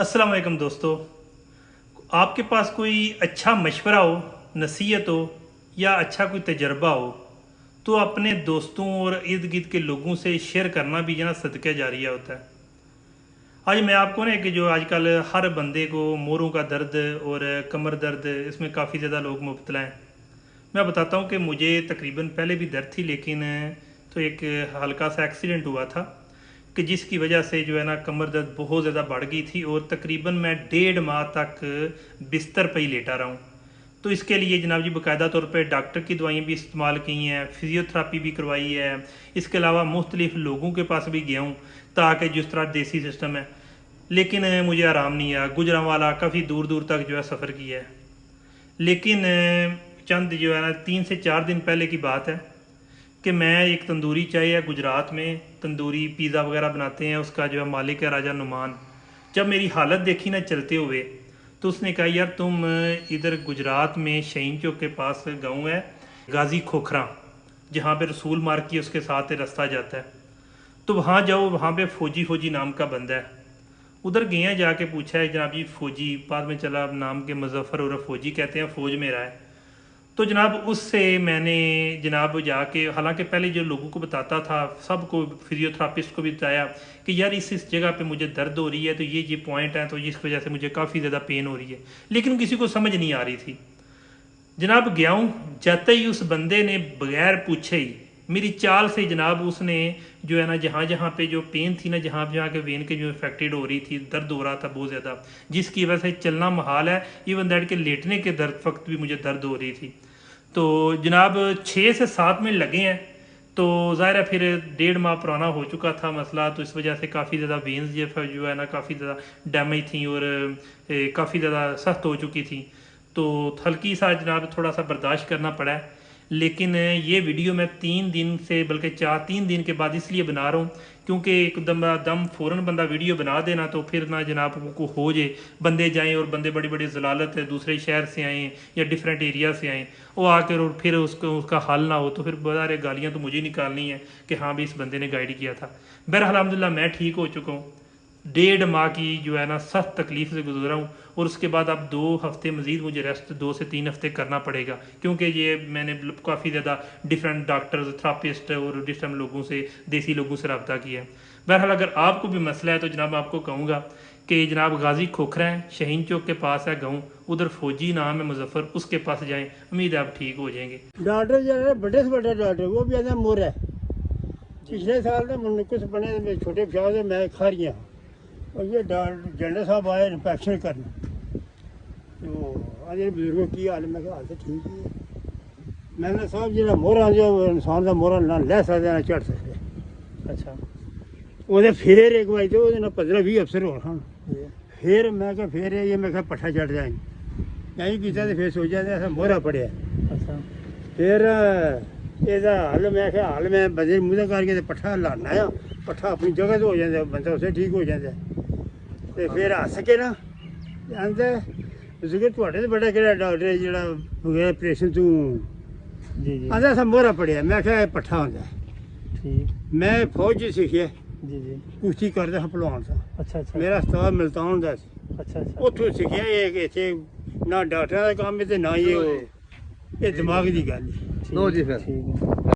अस्सलाम वालेकुम दोस्तों, आपके पास कोई अच्छा मशवरा हो, नसीहत हो या अच्छा कोई तजर्बा हो तो अपने दोस्तों और इर्द गिर्द के लोगों से शेयर करना भी जना सदका जारिया होता है। आज मैं आपको ना कि जो आजकल हर बंदे को मोरों का दर्द और कमर दर्द इसमें काफ़ी ज़्यादा लोग मुब्तला हैं। मैं बताता हूँ कि मुझे तकरीबन पहले भी दर्द थी, लेकिन तो एक हल्का सा एक्सीडेंट हुआ था कि जिसकी वजह से जो है ना कमर दर्द बहुत ज़्यादा बढ़ गई थी और तकरीबन मैं 1.5 माह तक बिस्तर पर ही लेटा रहा हूँ। तो इसके लिए जनाब जी बाकायदा तौर पर डॉक्टर की दवाइयाँ भी इस्तेमाल की हैं, फिजियोथेरापी भी करवाई है। इसके अलावा मुख्तलिफ लोगों के पास भी गया हूँ ताकि जिस तरह देसी सिस्टम है, लेकिन मुझे आराम नहीं आया। गुजरांवाला काफ़ी दूर दूर तक जो है सफ़र किया है, लेकिन चंद जो है ना 3 से 4 दिन पहले की बात है कि मैं एक तंदूरी चाय है गुजरात में तंदूरी पिज़्ज़ा वगैरह बनाते हैं, उसका जो है मालिक है राजा नुमान। जब मेरी हालत देखी ना चलते हुए तो उसने कहा यार तुम इधर गुजरात में शहीन चौक के पास गांव है गाजी खोखरा, जहाँ पे रसूल मार्ग की उसके साथ रास्ता जाता है, तो वहाँ जाओ, वहाँ पे फौजी नाम का बंदा है। उधर गए हैं, जाके पूछा है जनाब जी फ़ौजी, बाद में चला नाम के मुजफ्फर और फ़ौजी कहते हैं, फ़ौज में रहा है। तो जनाब उससे मैंने जनाब जाके, हालांकि पहले जो लोगों को बताता था सबको, फिजियोथेरापिस्ट को भी बताया कि यार इस जगह पे मुझे दर्द हो रही है, तो ये पॉइंट है, तो जिस वजह से मुझे काफ़ी ज़्यादा पेन हो रही है, लेकिन किसी को समझ नहीं आ रही थी। जनाब गया हूँ, जाते ही उस बंदे ने बगैर पूछे ही मेरी चाल से जनाब उसने जो है ना जहाँ जहाँ पे जो पेन थी ना, जहाँ जहाँ के वेन के जो इफेक्टेड हो रही थी, दर्द हो रहा था बहुत ज़्यादा, जिसकी वजह से चलना महाल है, इवन दैट के लेटने के दर्द वक्त भी मुझे दर्द हो रही थी। तो जनाब 6 से 7 मिनट लगे हैं। तो ज़ाहिर है फिर 1.5 माह पुराना हो चुका था मसला, तो इस वजह से काफ़ी ज़्यादा वेन्स जो है ना काफ़ी ज़्यादा डैमेज थी और काफ़ी ज़्यादा सख्त हो चुकी थी। तो हल्की सा जनाब थोड़ा सा बर्दाश्त करना पड़ा है। लेकिन ये वीडियो मैं 3 दिन से बल्कि 3 दिन के बाद इसलिए बना रहा हूँ क्योंकि एकदम दम फ़ौरन बंदा वीडियो बना देना तो फिर ना जनाब को हो जाए, बंदे जाएं और बंदे बड़ी बड़ी जलालत है दूसरे शहर से आएँ या डिफरेंट एरिया से आएँ, वो आकर और फिर उसका हल ना हो, तो फिर बारे गालियाँ तो मुझे निकालनी है कि हाँ भी इस बंदे ने गाइड किया था। बहरहाल अल्हम्दुलिल्लाह मैं ठीक हो चुका हूँ। 1.5 माह की जो है ना सख्त तकलीफ से गुजरा हूँ, और उसके बाद अब 2 हफ्ते मज़ीद मुझे रेस्ट 2 से 3 हफ्ते करना पड़ेगा, क्योंकि ये मैंने काफ़ी ज़्यादा डिफरेंट डॉक्टर्स, थेरापिस्ट और डिफरेंट लोगों से, देसी लोगों से रब्ता किया है। बहरहाल अगर आपको भी मसला है तो जनाब आपको कहूँगा कि जनाब गाजी खोखरा है, शहीन चौक के पास है गाँव, उधर फ़ौजी नाम है मुजफ्फर, उसके पास जाएँ, उम्मीद है आप ठीक हो जाएंगे। डॉक्टर जो है बड़े से बड़ा डॉक्टर, वो भी ऐसा मोर है। पिछले साल तो कुछ बने छोटे प्याज मैं खा रही हूँ, और ये जनरल साहब आए इंस्पेक्शन करने, तो अजय बुजुर्गों की हाल, मैं हाल तो ठीक ही है। मैंने साहब जो मोहरा जो इंसान का मोहरा ना लै सकते ना चढ़ सकते। अच्छा, वो फिर एक बार तो 15-20 अफसर हो फिर मैं क्या फिर ये मैं क्या पट्ठा चढ़ जाए नहीं किया, तो फिर सोचा ऐसा मोहरा पड़िया। अच्छा, फिर ਇਹਦਾ हल मैं क्या हल मैं बंदे मूँह करके पट्ठा लाना है, पट्ठा अपनी जगह तो हो जाता, बंदा उसे ठीक हो जाता। तो फिर हस के ना आंदा थोड़े तो बड़ा कि डॉक्टर है जो बगैर ऑपरेशन तू जी जी, आंदा सा मोहरा पड़िया। मैं क्या पट्ठा होंगे ठीक, मैं फौज सीखिए, जी जी, कुश्ती करता पहलवान सा, अच्छा अच्छा, मेरा उस्ताद मुल्तान दा अच्छा अच्छा, उतों सीखिया। इतने ना डॉक्टर का काम है ना ये दिमाग की गल। लो जी फिर ठीक है।